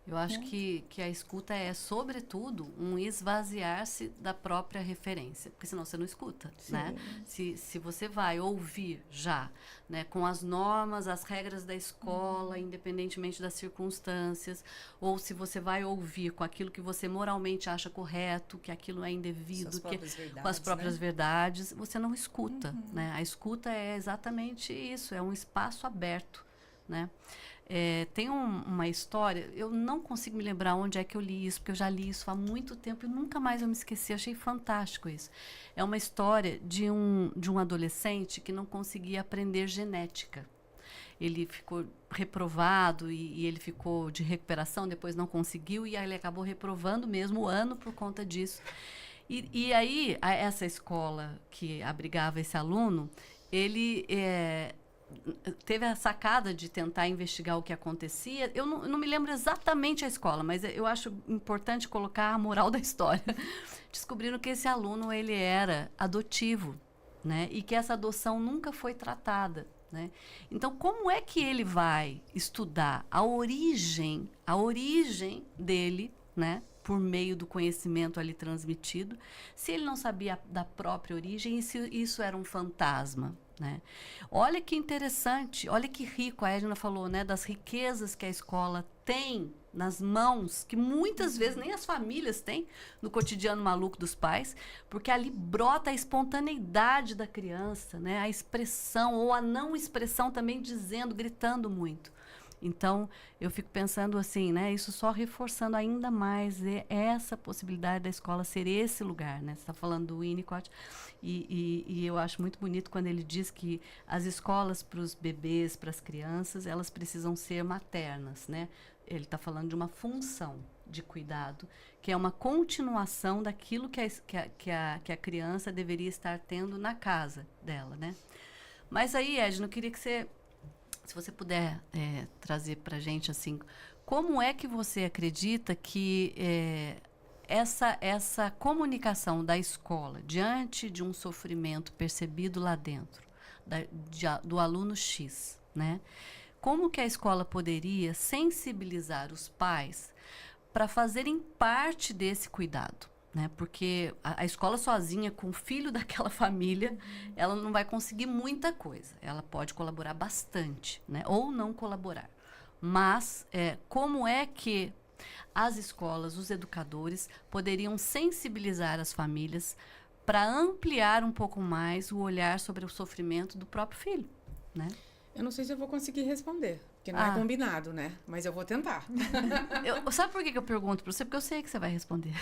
Eu acho que a escuta é, sobretudo, um esvaziar-se da própria referência, porque senão você não escuta, né? Se você vai ouvir já, né, com as normas, as regras da escola, independentemente das circunstâncias, ou se você vai ouvir com aquilo que você moralmente acha correto, que aquilo é indevido, com as próprias verdades, você não escuta, né? A escuta é exatamente isso, é um espaço aberto, né? Tem uma história, eu não consigo me lembrar onde é que eu li isso, porque eu já li isso há muito tempo e nunca mais eu me esqueci, eu achei fantástico isso. É uma história de um adolescente que não conseguia aprender genética. Ele ficou reprovado e ele ficou de recuperação, depois não conseguiu e aí ele acabou reprovando mesmo o ano por conta disso. E aí, essa escola que abrigava esse aluno, ele... teve a sacada de tentar investigar o que acontecia. Eu não me lembro exatamente a escola, mas eu acho importante colocar a moral da história. Descobrindo que esse aluno ele era adotivo, né? E que essa adoção nunca foi tratada, né? Então, como é que ele vai estudar a origem dele, né? Por meio do conhecimento ali transmitido, se ele não sabia da própria origem e se isso era um fantasma, né? Olha que interessante, olha que rico, a Edna falou, né, das riquezas que a escola tem nas mãos, que muitas vezes nem as famílias têm no cotidiano maluco dos pais, porque ali brota a espontaneidade da criança, né, a expressão ou a não expressão também dizendo, gritando muito. Então, eu fico pensando assim, né, isso só reforçando ainda mais essa possibilidade da escola ser esse lugar, né? Você está falando do Winnicott e eu acho muito bonito quando ele diz que as escolas para os bebês, para as crianças, elas precisam ser maternas, né? Ele está falando de uma função de cuidado, que é uma continuação daquilo que a criança deveria estar tendo na casa dela, né? Mas aí, Edna, eu queria que se você puder trazer para a gente, assim, como é que você acredita que essa comunicação da escola diante de um sofrimento percebido lá dentro, do aluno X, né? Como que a escola poderia sensibilizar os pais para fazerem parte desse cuidado? Né? Porque a escola sozinha, com o filho daquela família, ela não vai conseguir muita coisa. Ela pode colaborar bastante, né? Ou não colaborar. Mas como é que as escolas, os educadores, poderiam sensibilizar as famílias para ampliar um pouco mais o olhar sobre o sofrimento do próprio filho, né? Eu não sei se eu vou conseguir responder, porque não é combinado, né? Mas eu vou tentar. Sabe por que eu pergunto para você? Porque eu sei que você vai responder.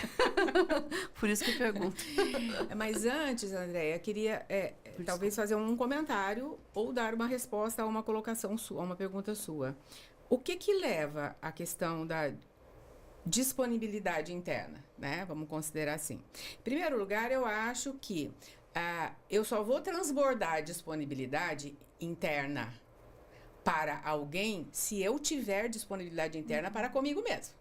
Por isso que eu pergunto. Mas antes, Andréia, eu queria talvez fazer um comentário ou dar uma resposta a uma colocação sua, a uma pergunta sua. O que leva à questão da disponibilidade interna, né? Vamos considerar assim. Em primeiro lugar, eu acho que eu só vou transbordar disponibilidade interna para alguém se eu tiver disponibilidade interna para comigo mesmo.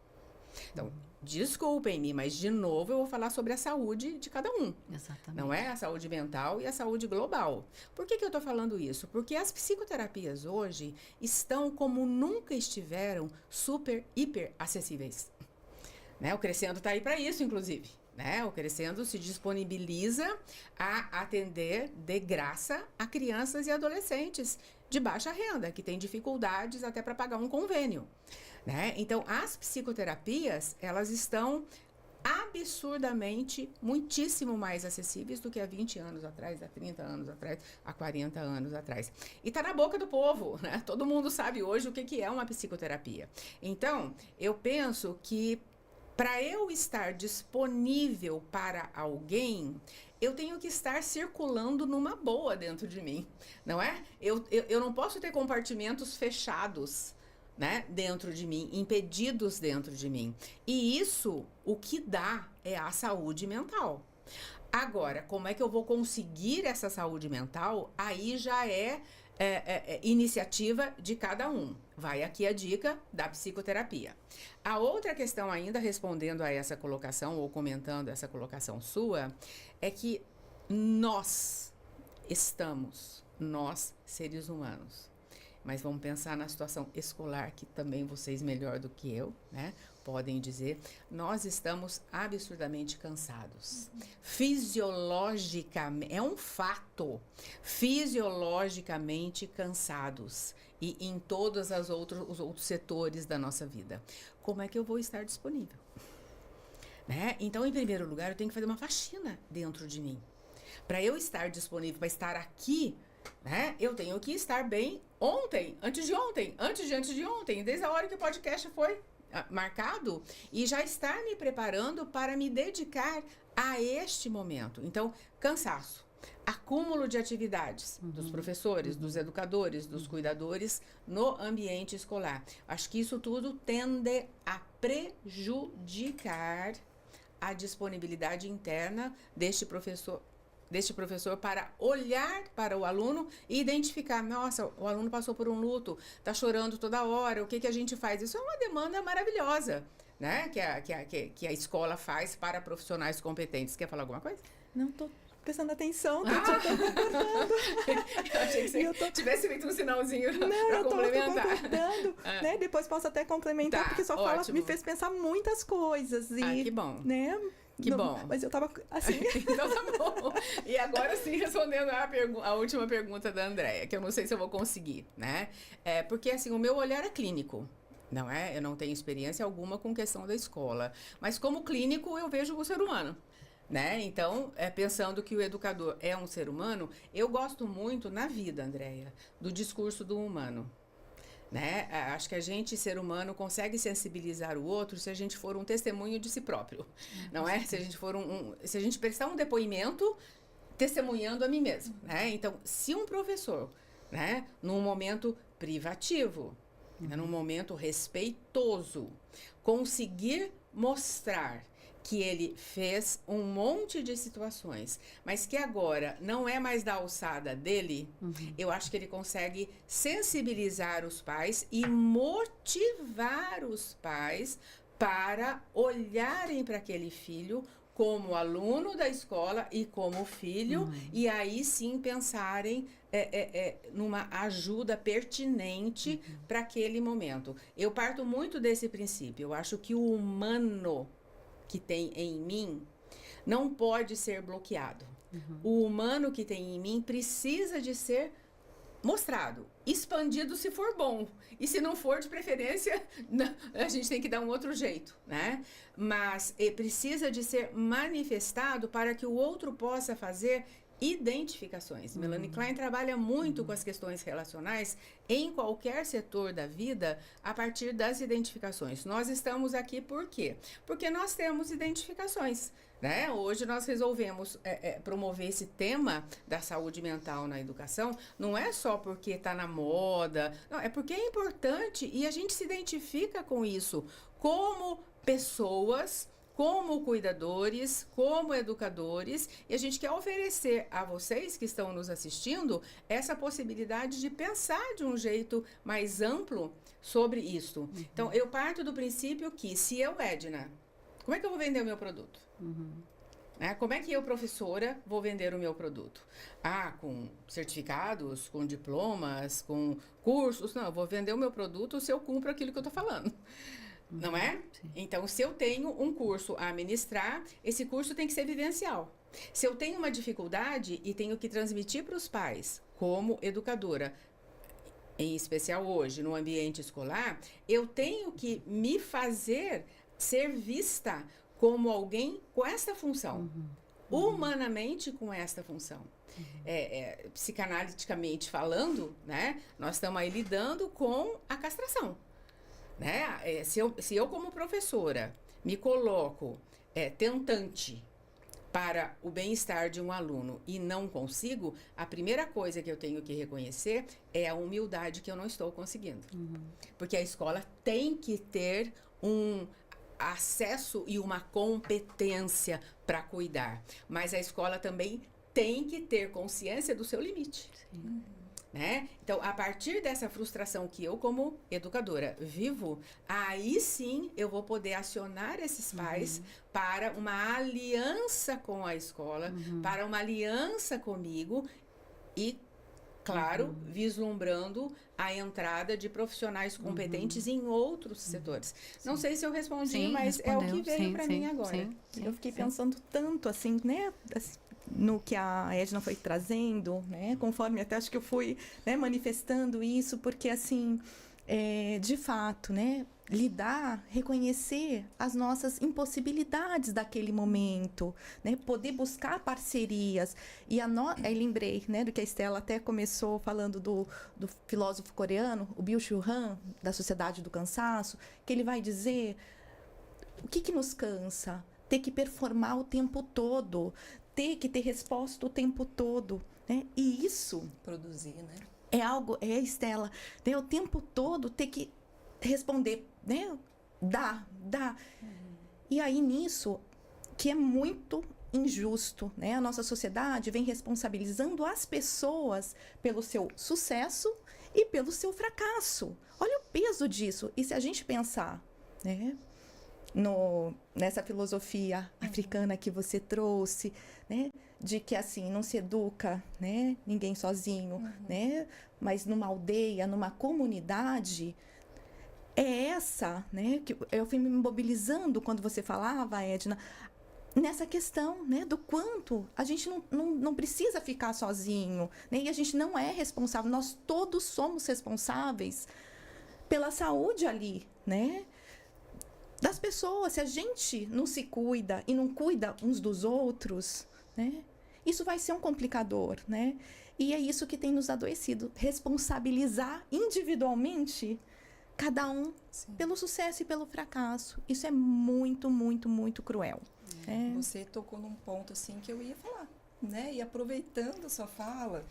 Então, desculpem-me, mas de novo eu vou falar sobre a saúde de cada um. Exatamente. Não é a saúde mental e a saúde global. Por que eu estou falando isso? Porque as psicoterapias hoje estão como nunca estiveram super, hiper acessíveis. Né? O Crescendo está aí para isso, inclusive. Né? O Crescendo se disponibiliza a atender de graça a crianças e adolescentes de baixa renda, que têm dificuldades até para pagar um convênio. Né? Então, as psicoterapias, elas estão absurdamente, muitíssimo mais acessíveis do que há 20 anos atrás, há 30 anos atrás, há 40 anos atrás. E está na boca do povo, né? Todo mundo sabe hoje o que é uma psicoterapia. Então, eu penso que para eu estar disponível para alguém, eu tenho que estar circulando numa boa dentro de mim, não é? Eu não posso ter compartimentos fechados, né, dentro de mim, impedidos dentro de mim. E isso, o que dá é a saúde mental. Agora, como é que eu vou conseguir essa saúde mental? Aí já é iniciativa de cada um. Vai aqui a dica da psicoterapia. A outra questão ainda, respondendo a essa colocação, ou comentando essa colocação sua, é que nós, seres humanos, mas vamos pensar na situação escolar, que também vocês melhor do que eu, né, podem dizer, nós estamos absurdamente cansados. Fisiologicamente, é um fato, fisiologicamente cansados, e em todos os outros setores da nossa vida. Como é que eu vou estar disponível? Né? Então, em primeiro lugar, eu tenho que fazer uma faxina dentro de mim. Para eu estar disponível, para estar aqui, né, eu tenho que estar bem ontem, antes de ontem, desde a hora que o podcast foi marcado, e já estar me preparando para me dedicar a este momento. Então, cansaço, acúmulo de atividades dos professores, dos educadores, dos cuidadores no ambiente escolar. Acho que isso tudo tende a prejudicar a disponibilidade interna deste professor para olhar para o aluno e identificar, nossa, o aluno passou por um luto, está chorando toda hora, o que a gente faz? Isso é uma demanda maravilhosa, né? Que a escola faz para profissionais competentes. Quer falar alguma coisa? Não, estou prestando atenção, tô concordando. Eu achei que você tivesse feito um sinalzinho para complementar. Não, eu tô concordando, né? Depois posso até complementar, porque sua fala me fez pensar muitas coisas. E, que bom. Né? Que bom. Mas eu tava assim. Então tá bom. E agora sim, respondendo a última pergunta da Andréia, que eu não sei se eu vou conseguir, né? Porque assim, o meu olhar é clínico. Não é? Eu não tenho experiência alguma com questão da escola. Mas como clínico, eu vejo o ser humano. Né? Então, pensando que o educador é um ser humano, eu gosto muito na vida, Andréia, do discurso do humano. Né? Acho que a gente, ser humano, consegue sensibilizar o outro se a gente for um testemunho de si próprio, não é? Se a gente for se a gente prestar um depoimento testemunhando a mim mesmo, né? Então, se um professor, né, num momento privativo, num momento respeitoso, conseguir mostrar que ele fez um monte de situações, mas que agora não é mais da alçada dele, eu acho que ele consegue sensibilizar os pais e motivar os pais para olharem para aquele filho como aluno da escola e como filho, e aí sim pensarem numa ajuda pertinente para aquele momento. Eu parto muito desse princípio. Eu acho que o humano que tem em mim não pode ser bloqueado. O humano que tem em mim precisa de ser mostrado, expandido se for bom. E se não for, de preferência, a gente tem que dar um outro jeito, né? Mas precisa de ser manifestado para que o outro possa fazer identificações. Melanie Klein trabalha muito com as questões relacionais em qualquer setor da vida a partir das identificações. Nós estamos aqui por quê? Porque nós temos identificações. Né? Hoje nós resolvemos promover esse tema da saúde mental na educação, não é só porque está na moda, não, é porque é importante e a gente se identifica com isso como pessoas, como cuidadores, como educadores, e a gente quer oferecer a vocês que estão nos assistindo essa possibilidade de pensar de um jeito mais amplo sobre isso. Então, eu parto do princípio que se eu, Edna, como é que eu vou vender o meu produto? Né? Como é que eu, professora, vou vender o meu produto? Com certificados, com diplomas, com cursos? Não, eu vou vender o meu produto se eu cumpro aquilo que eu estou falando. Não é? Sim. Então, se eu tenho um curso a ministrar, esse curso tem que ser vivencial. Se eu tenho uma dificuldade e tenho que transmitir para os pais, como educadora, em especial hoje, no ambiente escolar, eu tenho que me fazer ser vista como alguém com essa função, humanamente com essa função. Psicanaliticamente falando, né, nós estamos aí lidando com a castração. Né? Se eu como professora me coloco tentante para o bem-estar de um aluno e não consigo, a primeira coisa que eu tenho que reconhecer é a humildade que eu não estou conseguindo. Porque a escola tem que ter um acesso e uma competência para cuidar. Mas a escola também tem que ter consciência do seu limite. Sim. Né? Então, a partir dessa frustração que eu, como educadora, vivo, aí sim eu vou poder acionar esses pais para uma aliança com a escola, para uma aliança comigo e, claro, vislumbrando a entrada de profissionais competentes em outros setores. Não sei se eu respondi, mas é o que veio para mim agora. Eu fiquei pensando tanto, assim, né, no que a Edna foi trazendo, né, conforme até acho que eu fui, né, manifestando isso, porque, assim, de fato, né, lidar, reconhecer as nossas impossibilidades daquele momento, né, poder buscar parcerias. E aí lembrei, né, do que a Estela até começou falando do filósofo coreano, o Byung-Chul Han, da Sociedade do Cansaço, que ele vai dizer, o que nos cansa? Ter que performar o tempo todo, ter que ter resposta o tempo todo, né? E isso... Produzir, né? É algo, Estela, né? O tempo todo ter que responder, né? Dá. E aí, nisso, que é muito injusto, né? A nossa sociedade vem responsabilizando as pessoas pelo seu sucesso e pelo seu fracasso. Olha o peso disso. E se a gente pensar, né? Nessa filosofia africana que você trouxe, né, de que assim não se educa, né, ninguém sozinho, né, mas numa aldeia, numa comunidade, essa, né, que eu fui me mobilizando quando você falava, Edna, nessa questão, né, do quanto a gente não precisa ficar sozinho, né, e a gente não é responsável, nós todos somos responsáveis pela saúde ali, né, das pessoas. Se a gente não se cuida e não cuida uns dos outros, né, isso vai ser um complicador, né? E é isso que tem nos adoecido, responsabilizar individualmente cada um pelo sucesso e pelo fracasso. Isso é muito, muito, muito cruel. Você tocou num ponto assim que eu ia falar, né? E aproveitando a sua fala,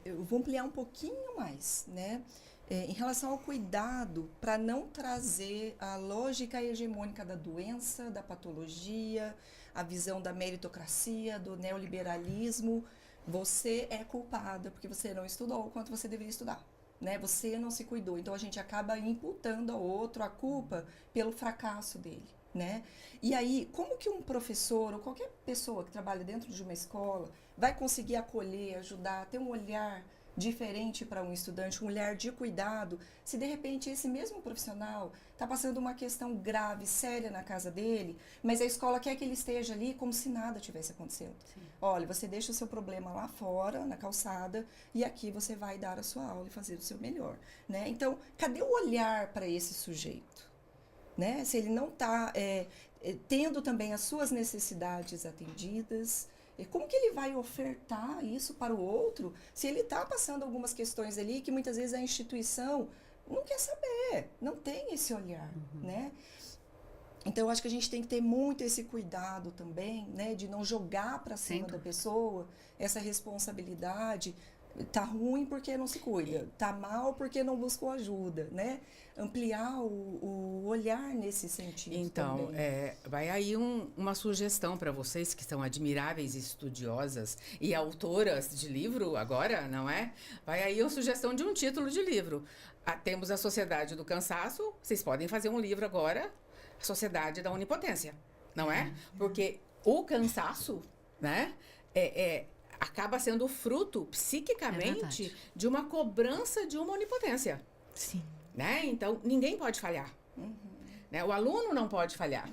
eu vou ampliar um pouquinho mais, né? Em relação ao cuidado, para não trazer a lógica hegemônica da doença, da patologia, a visão da meritocracia, do neoliberalismo, você é culpada porque você não estudou o quanto você deveria estudar, né? Você não se cuidou, então a gente acaba imputando ao outro a culpa pelo fracasso dele, né? E aí, como que um professor ou qualquer pessoa que trabalha dentro de uma escola vai conseguir acolher, ajudar, ter um olhar diferente para um estudante, um olhar de cuidado, se de repente esse mesmo profissional está passando uma questão grave, séria na casa dele, mas a escola quer que ele esteja ali como se nada tivesse acontecendo. Sim. Olha, você deixa o seu problema lá fora, na calçada, e aqui você vai dar a sua aula e fazer o seu melhor, né? Então, cadê o olhar para esse sujeito? Né? Se ele não está tendo também as suas necessidades atendidas, E como que ele vai ofertar isso para o outro se ele está passando algumas questões ali que muitas vezes a instituição não quer saber, não tem esse olhar, né? Então, eu acho que a gente tem que ter muito esse cuidado também, né? De não jogar para cima da pessoa essa responsabilidade. Tá ruim porque não se cuida, tá mal porque não buscou ajuda, né? Ampliar o olhar nesse sentido. Então, também. vai aí uma sugestão para vocês que são admiráveis estudiosas e autoras de livro agora, não é? Vai aí uma sugestão de um título de livro. Temos a Sociedade do Cansaço, vocês podem fazer um livro agora, a Sociedade da Onipotência, não é? Porque o cansaço, né, acaba sendo fruto, psiquicamente, de uma cobrança de uma onipotência. Sim. Né? Então, ninguém pode falhar. Né? O aluno não pode falhar.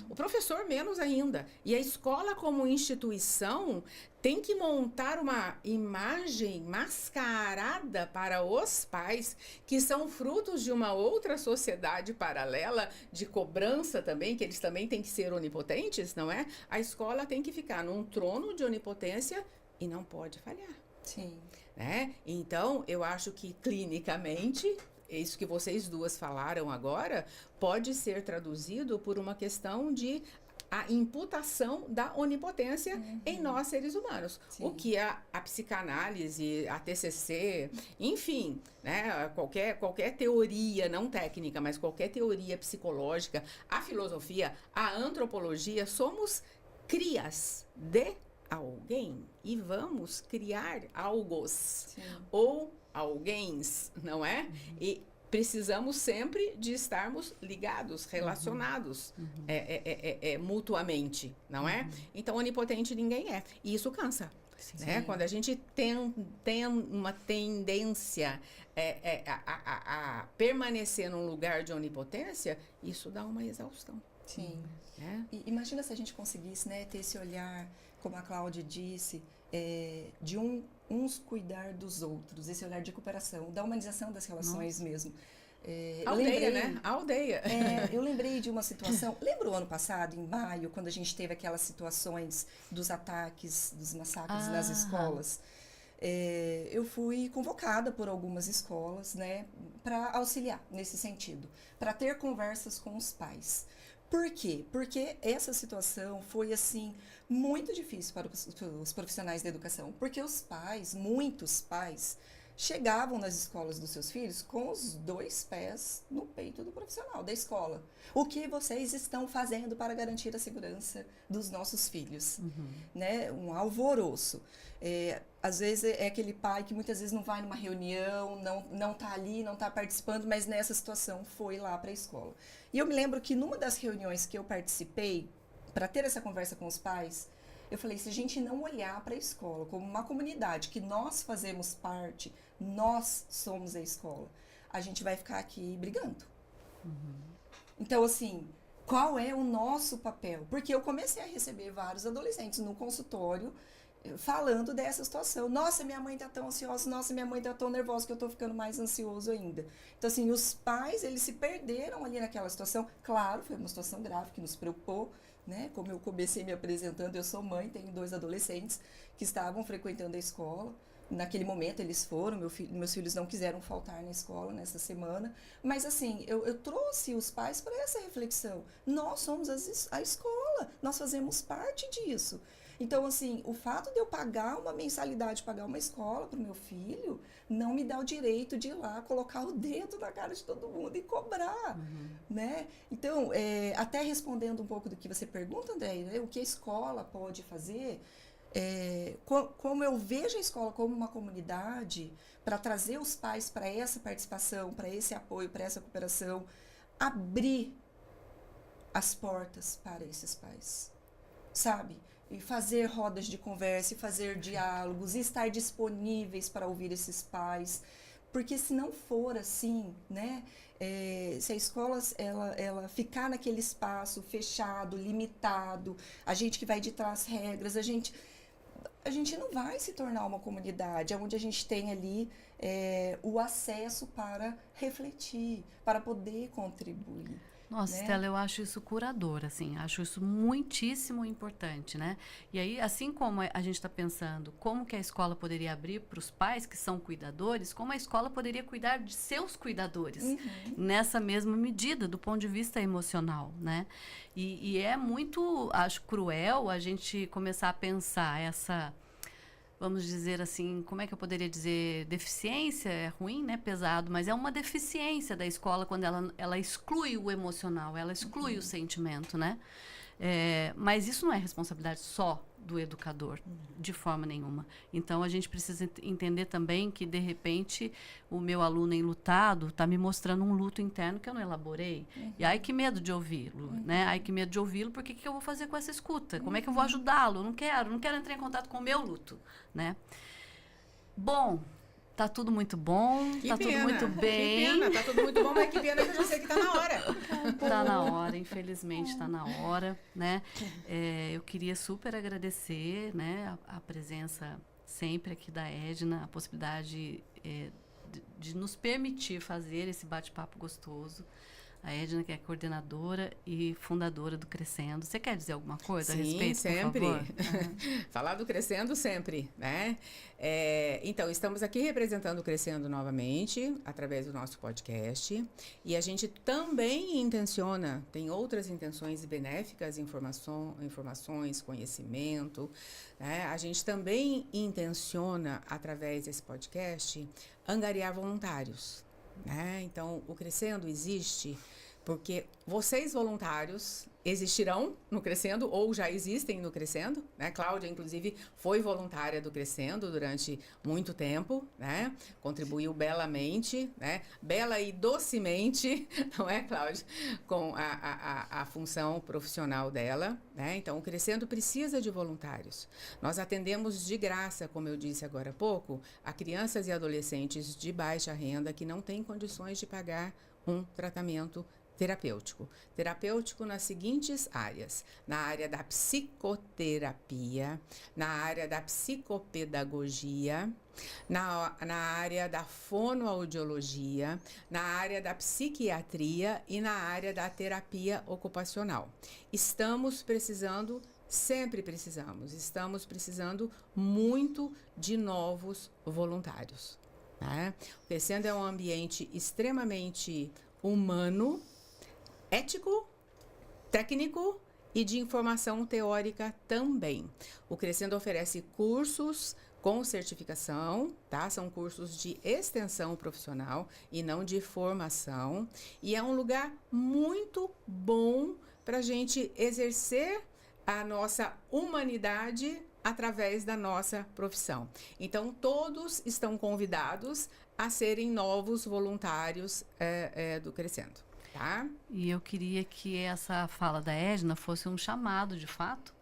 O professor menos ainda. E a escola como instituição tem que montar uma imagem mascarada para os pais, que são frutos de uma outra sociedade paralela, de cobrança também, que eles também têm que ser onipotentes, não é? A escola tem que ficar num trono de onipotência e não pode falhar. Sim. Né? Então, eu acho que clinicamente, isso que vocês duas falaram agora, pode ser traduzido por uma questão de a imputação da onipotência em nós seres humanos. Sim. O que a psicanálise, a TCC, enfim, né, qualquer teoria, não técnica, mas qualquer teoria psicológica, a filosofia, a antropologia, somos crias de alguém e vamos criar algos. Sim. Ou alguéms, não é? E precisamos sempre de estarmos ligados, relacionados mutuamente, não é? Então, onipotente ninguém é. E isso cansa. Né? Quando a gente tem uma tendência a permanecer num lugar de onipotência, isso dá uma exaustão. Sim. Né? E imagina se a gente conseguisse, né, ter esse olhar, como a Cláudia disse, de uns cuidar dos outros, esse olhar de cooperação, da humanização das relações mesmo. Aldeia, né? A aldeia. Eu lembrei de uma situação, lembra o ano passado, em maio, quando a gente teve aquelas situações dos ataques, dos massacres nas escolas? Eu fui convocada por algumas escolas, né, para auxiliar nesse sentido, para ter conversas com os pais. Por quê? Porque essa situação foi, assim, muito difícil para os profissionais da educação. Porque os pais, muitos pais, chegavam nas escolas dos seus filhos com os 2 pés no peito do profissional da escola. O que vocês estão fazendo para garantir a segurança dos nossos filhos? Né? Um alvoroço. Às vezes é aquele pai que muitas vezes não vai numa reunião, não está ali, não está participando, mas nessa situação foi lá para a escola. E eu me lembro que numa das reuniões que eu participei, para ter essa conversa com os pais, eu falei, se a gente não olhar para a escola como uma comunidade, que nós fazemos parte, nós somos a escola, a gente vai ficar aqui brigando. Então, assim, qual é o nosso papel? Porque eu comecei a receber vários adolescentes no consultório falando dessa situação. Nossa, minha mãe tá tão ansiosa, nossa, minha mãe tá tão nervosa que eu tô ficando mais ansioso ainda. Então, assim, os pais, eles se perderam ali naquela situação. Claro, foi uma situação grave que nos preocupou, né? Como eu comecei me apresentando, eu sou mãe, tenho 2 adolescentes que estavam frequentando a escola. Naquele momento eles foram, meus filhos não quiseram faltar na escola nessa semana. Mas assim, eu trouxe os pais para essa reflexão. Nós somos a escola, nós fazemos parte disso. Então, assim, o fato de eu pagar uma mensalidade, pagar uma escola para o meu filho, não me dá o direito de ir lá colocar o dedo na cara de todo mundo e cobrar, né? Então, até respondendo um pouco do que você pergunta, André, né, o que a escola pode fazer, como eu vejo a escola como uma comunidade para trazer os pais para essa participação, para esse apoio, para essa cooperação, abrir as portas para esses pais, sabe? E fazer rodas de conversa, e fazer diálogos, e estar disponíveis para ouvir esses pais. Porque se não for assim, né, se a escola ela ficar naquele espaço fechado, limitado, a gente que vai ditar as regras, a gente não vai se tornar uma comunidade onde a gente tem ali o acesso para refletir, para poder contribuir. Nossa, né? Estela, eu acho isso curador, assim, acho isso muitíssimo importante, né? E aí, assim como a gente está pensando como que a escola poderia abrir para os pais que são cuidadores, como a escola poderia cuidar de seus cuidadores, nessa mesma medida, do ponto de vista emocional, né? E é muito, acho, cruel a gente começar a pensar essa... Vamos dizer assim, como é que eu poderia dizer? Deficiência é ruim, né? Pesado, mas é uma deficiência da escola quando ela exclui o emocional, ela exclui o sentimento, né? Mas isso não é responsabilidade só do educador, de forma nenhuma. Então, a gente precisa entender também que, de repente, o meu aluno enlutado está me mostrando um luto interno que eu não elaborei. E ai, que medo de ouvi-lo, né? Ai, que medo de ouvi-lo, porque o que eu vou fazer com essa escuta? Como é que eu vou ajudá-lo? Eu não quero entrar em contato com o meu luto, né? Bom, tá tudo muito bom, Que tá pena, tudo muito bem. Que pena, tá tudo muito bom, mas que pena que eu já sei que tá na hora. Tá na hora, infelizmente tá na hora, né? Eu queria super agradecer, né, a presença sempre aqui da Edna, a possibilidade de nos permitir fazer esse bate-papo gostoso. A Edna, que é coordenadora e fundadora do Crescendo. Você quer dizer alguma coisa a respeito, sempre. por favor? Falar do Crescendo sempre, né? Então, estamos aqui representando o Crescendo novamente, através do nosso podcast. E a gente também intenciona, tem outras intenções benéficas, informações, conhecimento. Né? A gente também intenciona, através desse podcast, angariar voluntários. Né? Então, o Crescendo existe porque vocês voluntários existirão no Crescendo ou já existem no Crescendo, né? Cláudia, inclusive, foi voluntária do Crescendo durante muito tempo, né? Contribuiu belamente, né? Bela e docemente, não é, Cláudia? Com a função profissional dela, né? Então, o Crescendo precisa de voluntários. Nós atendemos de graça, como eu disse agora há pouco, a crianças e adolescentes de baixa renda que não têm condições de pagar um tratamento terapêutico. Terapêutico nas seguintes áreas: na área da psicoterapia, na área da psicopedagogia, na área da fonoaudiologia, na área da psiquiatria e na área da terapia ocupacional. Estamos precisando, sempre precisamos, estamos precisando muito de novos voluntários. Né? O Crescendo é um ambiente extremamente humano, ético, técnico e de informação teórica também. O Crescendo oferece cursos com certificação, tá? São cursos de extensão profissional e não de formação. E é um lugar muito bom para a gente exercer a nossa humanidade através da nossa profissão. Então, todos estão convidados a serem novos voluntários do Crescendo. Tá? E eu queria que essa fala da Edna fosse um chamado, de fato,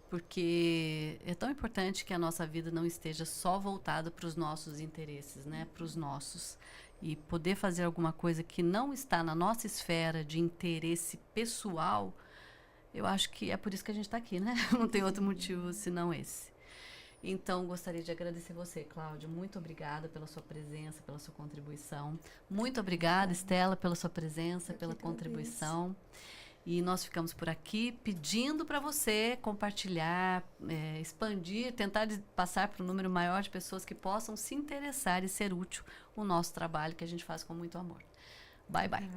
porque é tão importante que a nossa vida não esteja só voltada para os nossos interesses, né? Para os nossos. E poder fazer alguma coisa que não está na nossa esfera de interesse pessoal, eu acho que é por isso que a gente está aqui, né? Não tem outro motivo senão esse. Então, gostaria de agradecer você, Cláudia. Muito obrigada pela sua presença, pela sua contribuição. Muito obrigada, Estela, pela sua presença, pela contribuição. E nós ficamos por aqui pedindo para você compartilhar, expandir, tentar passar para um número maior de pessoas que possam se interessar e ser útil o nosso trabalho que a gente faz com muito amor. Bye, bye.